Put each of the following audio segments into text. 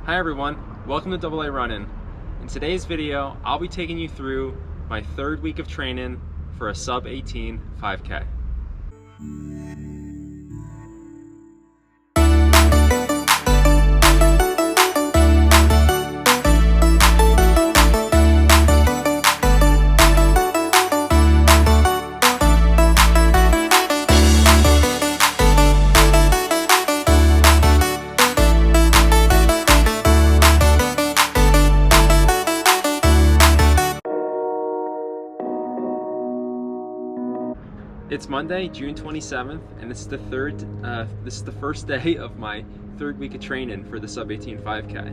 Hi everyone, welcome to AA Running. In today's video, I'll be taking you through my third week of training for a sub 18 5K. It's Monday, June 27th, and this is the first day of my third week of training for the sub 18 5K.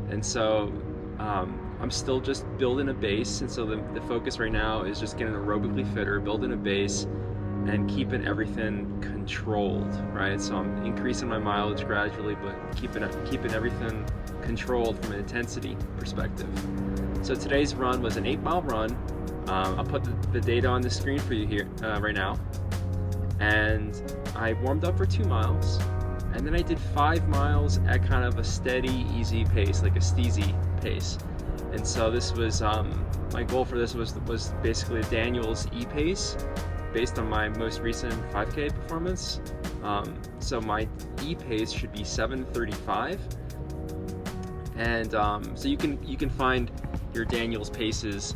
And so I'm still just building a base, and so the focus right now is just getting aerobically fitter, building a base, and keeping everything controlled, right? So I'm increasing my mileage gradually, but keeping everything controlled from an intensity perspective. So today's run was an 8-mile run. I'll put the data on the screen for you here right now. And I warmed up for 2 miles, and then I did 5 miles at kind of a steady, easy pace, like a steezy pace. And so this was, my goal for this was basically a Daniel's E-pace based on my most recent 5K performance. So my E-pace should be 7:35. And so you can find your Daniel's paces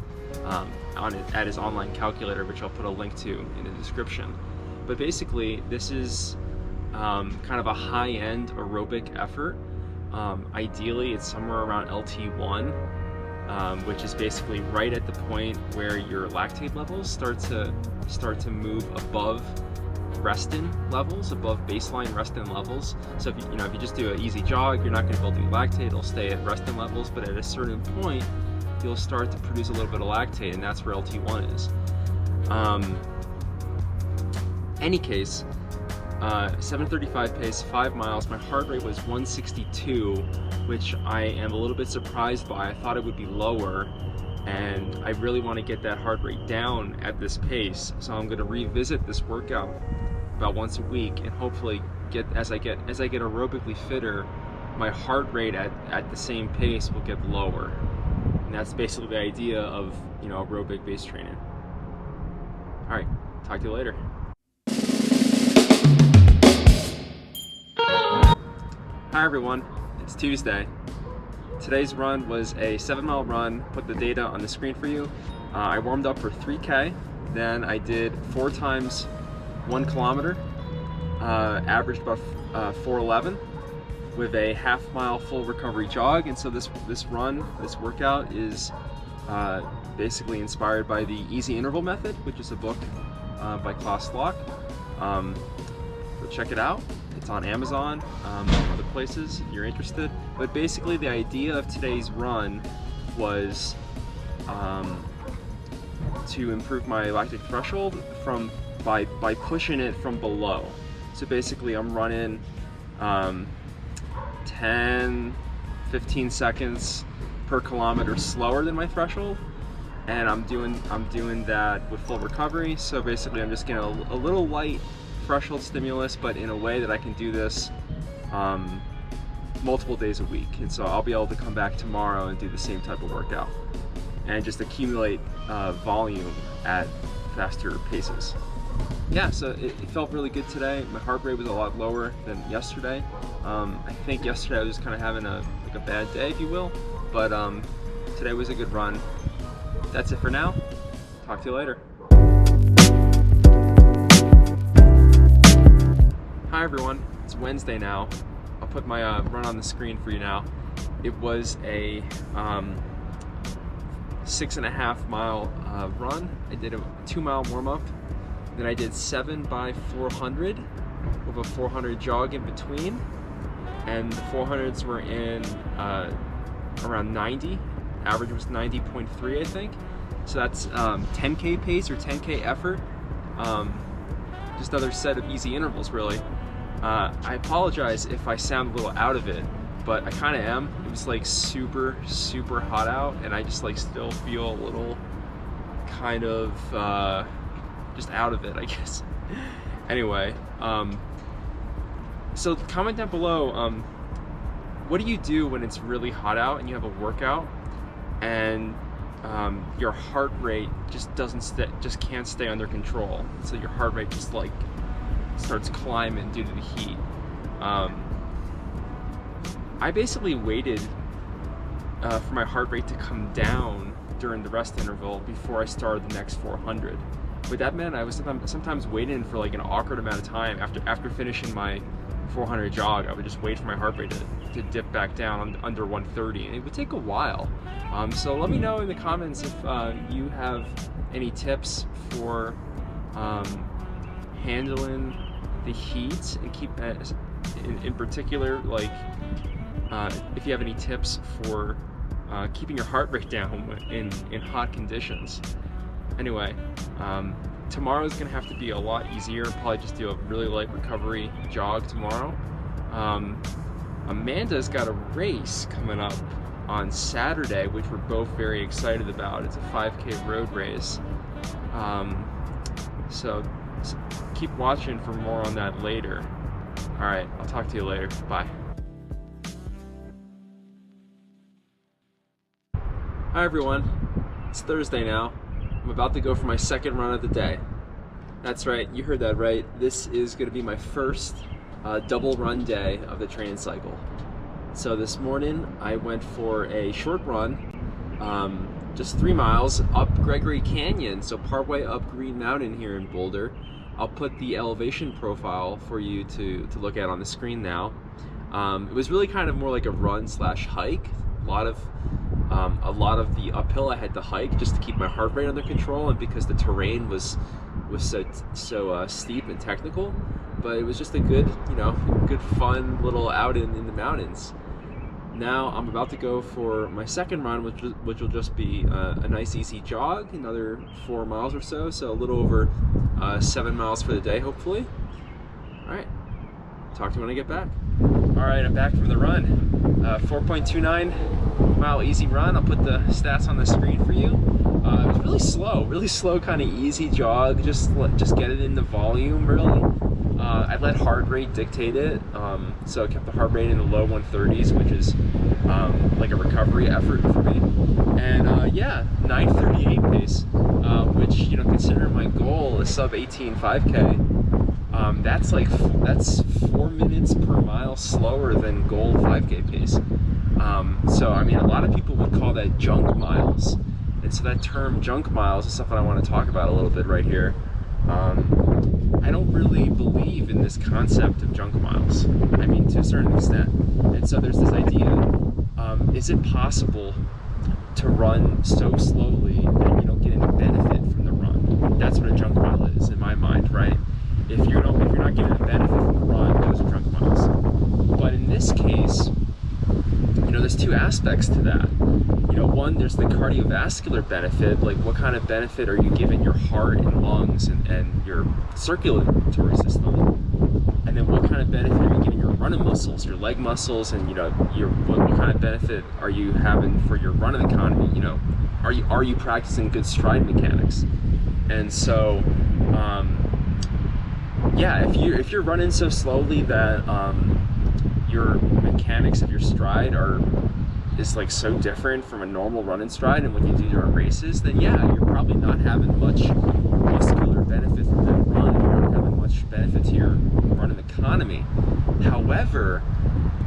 at his online calculator, which I'll put a link to in the description. But basically, this is kind of a high-end aerobic effort. Ideally, it's somewhere around LT1, which is basically right at the point where your lactate levels start to move above resting levels, above baseline resting levels. So if you just do an easy jog, you're not going to build any lactate. It'll stay at resting levels, but at a certain point, you'll start to produce a little bit of lactate, and that's where LT1 is. Any case, 7:35 pace, 5 miles. My heart rate was 162, which I am a little bit surprised by. I thought it would be lower, and I really want to get that heart rate down at this pace. So I'm going to revisit this workout about once a week, and hopefully as I get aerobically fitter, my heart rate at the same pace will get lower. And that's basically the idea of, aerobic base training. All right, talk to you later. Hi everyone, it's Tuesday. Today's run was a 7-mile run. Put the data on the screen for you. I warmed up for 3K, then I did 4 times 1 kilometer, averaged about 4:11. with a half-mile full recovery jog. And so this workout is basically inspired by the Easy Interval Method, which is a book by Klaus Locke. So check it out. It's on Amazon, other places if you're interested. But basically the idea of today's run was to improve my lactic threshold by pushing it from below. So basically I'm running 10-15 seconds per kilometer slower than my threshold, and I'm doing that with full recovery. So basically I'm just getting a little light threshold stimulus, but in a way that I can do this multiple days a week. And so I'll be able to come back tomorrow and do the same type of workout and just accumulate volume at faster paces. Yeah, so it felt really good today. My heart rate was a lot lower than yesterday. I think yesterday I was just kind of having a bad day, if you will, but today was a good run. That's it for now. Talk to you later. Hi everyone, it's Wednesday now. I'll put my run on the screen for you now. It was a 6.5 mile run. I did a 2-mile warm-up. Then I did 7 by 400 with a 400 jog in between, and the 400s were in around 90. Average was 90.3, I think. So that's 10K pace or 10K effort. Just another set of easy intervals, really. I apologize if I sound a little out of it, but I kind of am. It was like super hot out, and I just still feel a little kind of just out of it, I guess. Anyway, so comment down below what do you do when it's really hot out and you have a workout and your heart rate just just can't stay under control? So your heart rate just like starts climbing due to the heat. I basically waited for my heart rate to come down during the rest interval before I started the next 400. What that meant, I was sometimes waiting for like an awkward amount of time after finishing my 400 jog. I would just wait for my heart rate to dip back down under 130, and it would take a while. So let me know in the comments if you have any tips for handling the heat and keep in particular, like if you have any tips for keeping your heart rate down in hot conditions. Anyway, tomorrow's gonna have to be a lot easier. Probably just do a really light recovery jog tomorrow. Amanda's got a race coming up on Saturday, which we're both very excited about. It's a 5K road race. So keep watching for more on that later. All right, I'll talk to you later. Bye. Hi everyone, it's Thursday now. I'm about to go for my second run of the day. That's right, you heard that right. This is going to be my first double run day of the training cycle. So this morning I went for a short run, just 3 miles up Gregory Canyon, so partway up Green Mountain here in Boulder. I'll put the elevation profile for you to look at on the screen now. It was really kind of more like a run/hike. A lot of the uphill I had to hike just to keep my heart rate under control, and because the terrain was so steep and technical. But it was just a good fun little outing in the mountains. Now I'm about to go for my second run, which will just be a nice easy jog, another 4 miles or so, so a little over 7 miles for the day, hopefully. All right, talk to you when I get back. All right, I'm back from the run. 4.29 mile easy run. I'll put the stats on the screen for you. It was really slow, kind of easy jog. Just get it in the volume, really. I let heart rate dictate it, so I kept the heart rate in the low 130s, which is like a recovery effort for me. And yeah, 9:38 pace, which, considering my goal is sub 18 5K, that's 4 minutes per mile slower than goal 5K pace. So I mean, a lot of people would call that junk miles, and so that term junk miles is something I want to talk about a little bit right here. I don't really believe in this concept of junk miles. I mean, to a certain extent. And so there's this idea, is it possible to run so slowly that you don't get any benefit from the run? That's what a junk mile is in my mind, right? If you're not getting a benefit from the run, those are junk miles. But in this case, there's two aspects to that. One, there's the cardiovascular benefit, like what kind of benefit are you giving your heart and lungs and your circulatory system? And then what kind of benefit are you giving your running muscles, your leg muscles, and what kind of benefit are you having for your running economy? Are you practicing good stride mechanics? And so yeah, if you're running so slowly that your mechanics of your stride is like so different from a normal running stride and what you do during races, then yeah, you're probably not having much muscular benefit from that run. You're not having much benefit to your running economy. However,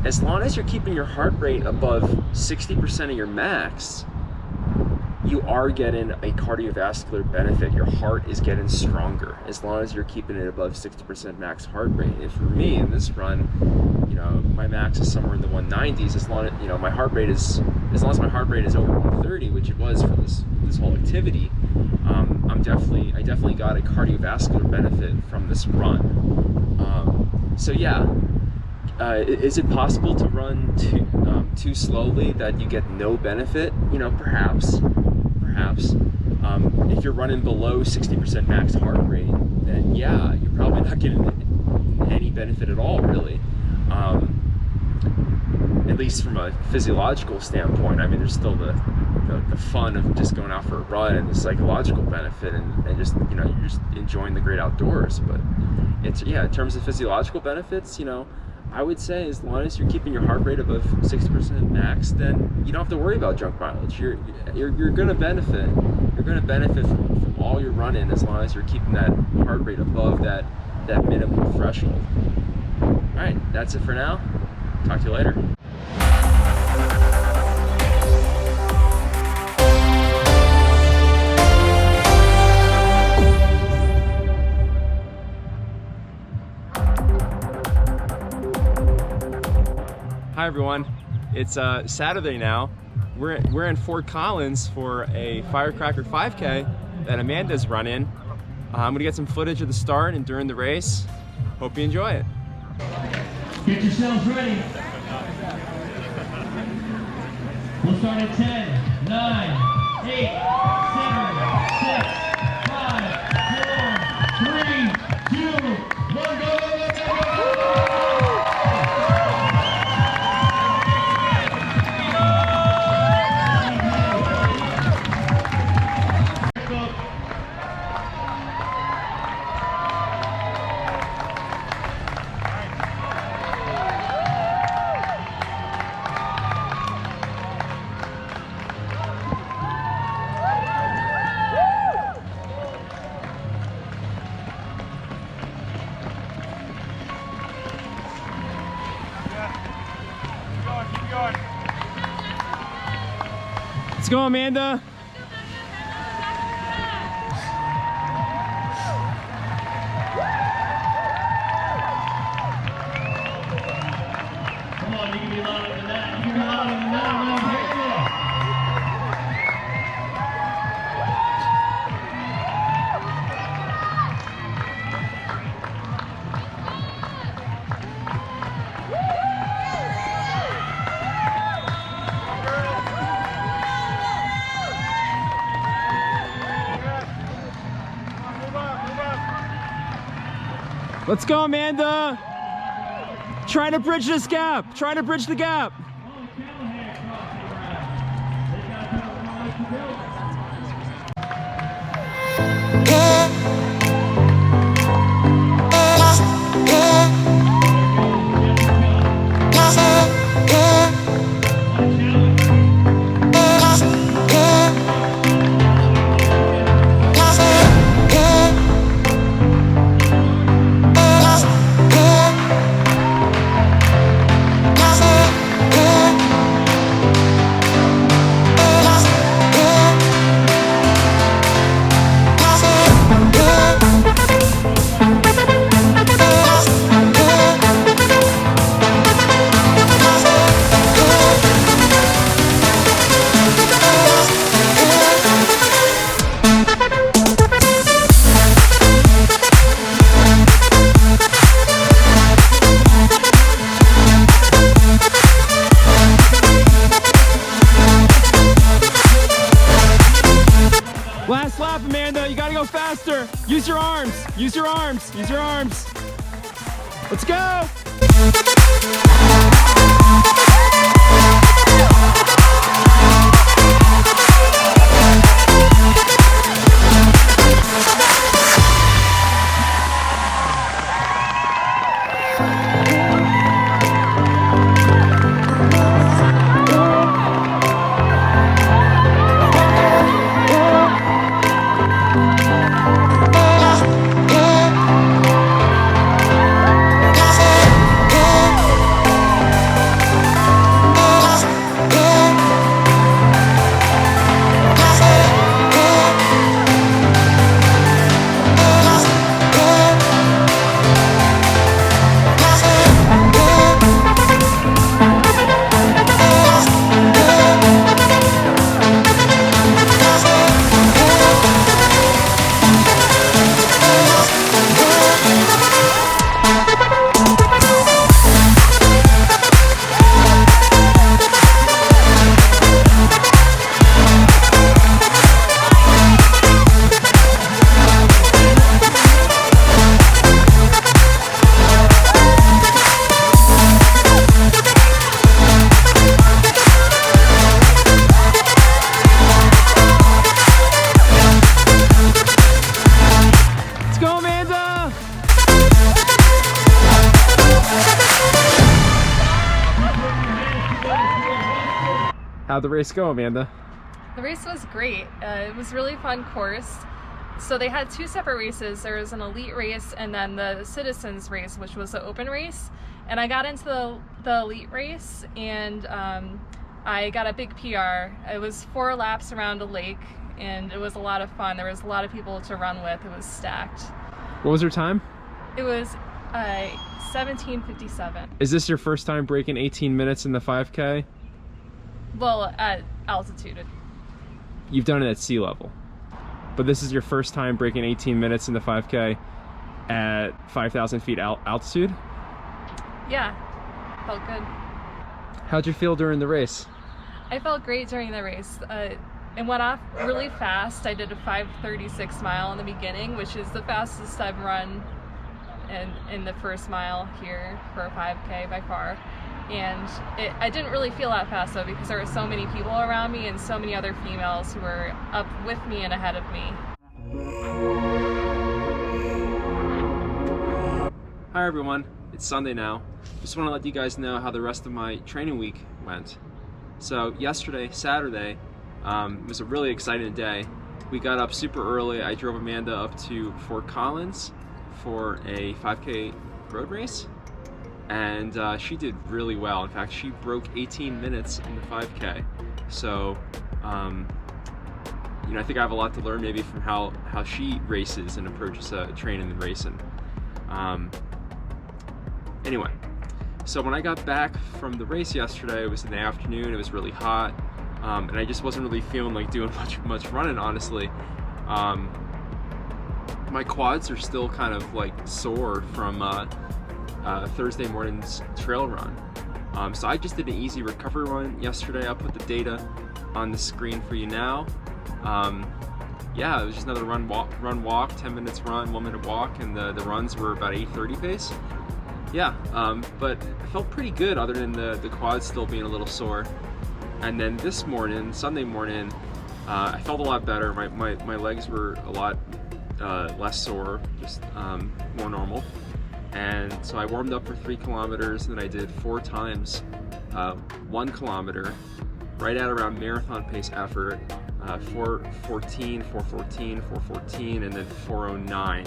as long as you're keeping your heart rate above 60% of your max, you are getting a cardiovascular benefit. Your heart is getting stronger as long as you're keeping it above 60% max heart rate. And for me in this run, my max is somewhere in the 190s. As long as my heart rate is over 130, which it was for this whole activity, I definitely got a cardiovascular benefit from this run. So yeah, is it possible to run too slowly that you get no benefit? Perhaps. If you're running below 60% max heart rate, then yeah, you're probably not getting any benefit at all, really. At least from a physiological standpoint. I mean, there's still the fun of just going out for a run and the psychological benefit and just, you're just enjoying the great outdoors. But it's, yeah, in terms of physiological benefits, I would say as long as you're keeping your heart rate above 60% max, then you don't have to worry about junk mileage. You're gonna benefit. You're gonna benefit from all your running as long as you're keeping that heart rate above that minimum threshold. All right, that's it for now. Talk to you later. Hi everyone, it's Saturday now. We're in Fort Collins for a Firecracker 5K that Amanda's running. I'm gonna get some footage of the start and during the race. Hope you enjoy it. Get yourselves ready. We'll start at 10, 9, 8, 7, 6, 5, 4, 3, 2, 1, go, go, go, go, go, go, go. Let's go, Amanda. Come on, you can be louder than that. You can be louder than that. Let's go, Amanda. Trying to bridge this gap. Trying to bridge the gap. Last lap, Amanda. You gotta go faster. Use your arms. Use your arms. Use your arms. Let's go. How'd the race go, Amanda? The race was great. It was a really fun course. So they had two separate races. There was an elite race and then the citizens race, which was the open race. And I got into the elite race and I got a big PR. It was 4 laps around a lake and it was a lot of fun. There was a lot of people to run with. It was stacked. What was your time? It was 17:57. Is this your first time breaking 18 minutes in the 5K? Well, at altitude. You've done it at sea level, but this is your first time breaking 18 minutes in the 5K at 5,000 feet altitude? Yeah, felt good. How'd you feel during the race? I felt great during the race. It went off really fast. I did a 5:36 mile in the beginning, which is the fastest I've run in the first mile here for a 5K by far. And I didn't really feel that fast though, because there were so many people around me and so many other females who were up with me and ahead of me. Hi everyone, it's Sunday now. Just want to let you guys know how the rest of my training week went. So yesterday, Saturday, was a really exciting day. We got up super early. I drove Amanda up to Fort Collins for a 5K road race, and she did really well. In fact, she broke 18 minutes in the 5K. So, you know, I think I have a lot to learn maybe from how she races and approaches training and racing. Anyway, so when I got back from the race yesterday, it was in the afternoon. It was really hot, and I just wasn't really feeling like doing much running, honestly. My quads are still kind of like sore from Thursday morning's trail run. So I just did an easy recovery run yesterday. I'll put the data on the screen for you now. Yeah, it was just another run walk, 10 minutes run, 1 minute walk, and the runs were about 8:30 pace. Yeah, but it felt pretty good other than the quads still being a little sore. And then this morning, Sunday morning, I felt a lot better. My legs were a lot less sore, just more normal. And so I warmed up for 3 kilometers, and then I did 4 times 1 kilometer, right at around marathon pace effort, 4:14, 4:14, 4:14, and then 4:09.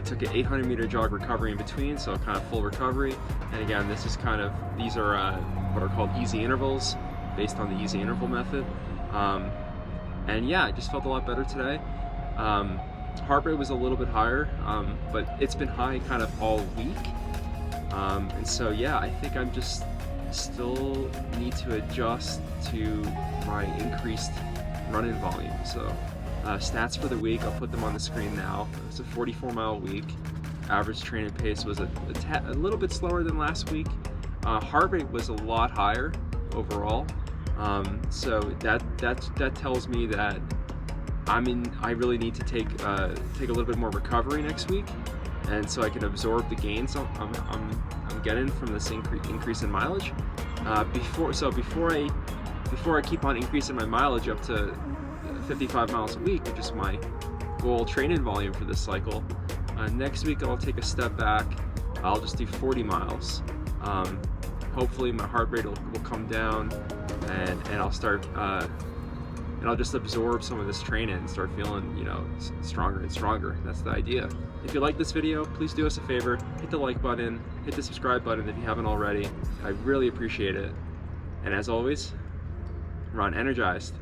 Took an 800 meter jog recovery in between, so kind of full recovery. And again, these are what are called easy intervals, based on the easy interval method. And yeah, I just felt a lot better today. Heart rate was a little bit higher, but it's been high kind of all week. And so yeah, I think I'm just still need to adjust to my increased running volume. So stats for the week, I'll put them on the screen now. It's a 44-mile week. Average training pace was a little bit slower than last week. Heart rate was a lot higher overall. So that tells me that I really need to take a little bit more recovery next week, and so I can absorb the gains I'm getting from this increase in mileage. Before I keep on increasing my mileage up to 55 miles a week, which is my goal training volume for this cycle, next week I'll take a step back. I'll just do 40 miles. Hopefully my heart rate will come down, and I'll start and I'll just absorb some of this training and start feeling, you know, stronger and stronger. That's the idea. If you like this video, please do us a favor, hit the like button, hit the subscribe button if you haven't already. I really appreciate it. And as always, run energized.